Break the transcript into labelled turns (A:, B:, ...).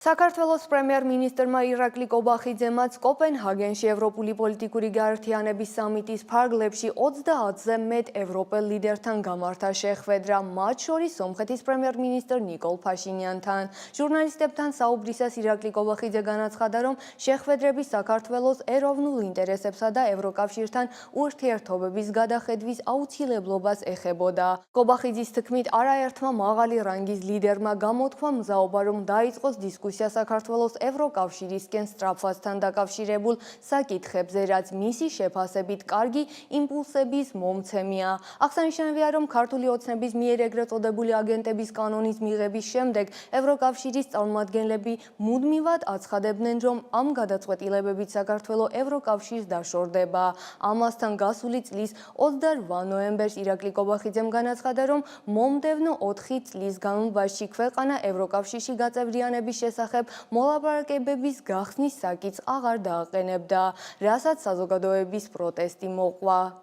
A: საქართველოს პრემიერ-მინისტრმა ირაკლი კობახიძემაც კოპენჰაგენში ევროპული პოლიტიკური გაერთიანების სამიტის ფარგლებში 30-ზე მეტ ევროპელ ლიდერთან გამართა შეხვედრა, მათ შორის სომხეთის პრემიერ-მინისტრ ნიკოლ ფაშინიანთან. ჟურნალისტებთან საუბრისას ირაკლი კობახიძე განაცხადა, რომ შეხვედრები საქართველოს ეროვნულ ინტერესებსა და ევროკავშირთან ურთიერთობების გადახედვის აუცილებლობას ეხებოდა. კობახიძის თქმით, არაერთმა მაღალი რანგის ლიდერმა გამოთქვა მზაობა, რომ დაიწყოს დისკუსია საქართველოს ევროკავშირისკენ სწრაფვასთან დაკავშირებულ საკითხებზე, რაც მისი შეფასებით კარგი იმპულსების მომცემია. აღსანიშნავია, რომ ქართული ოცნების მიერ ეგრეთ წოდებული აგენტების კანონის მიღების შემდეგ ევროკავშირის წარმომადგენლები მუდმივად აცხადებდნენ, რომ ამ გადაწყვეტილებებით საქართველო ევროკავშირს დაშორდება. ამასთან გასული წლის 28 ნოემბერს ირაკლი კობახიძემ განაცხადა, რომ მომდევნო 4 წლის განმავლობაში ქვეყანა ევროკავშირში გაწევრიანების შესახებ მოლაპარაკებების გახსნის საკითხს აღარ დააყენებდა, რასაც საზოგადოების პროტესტი მოყვა.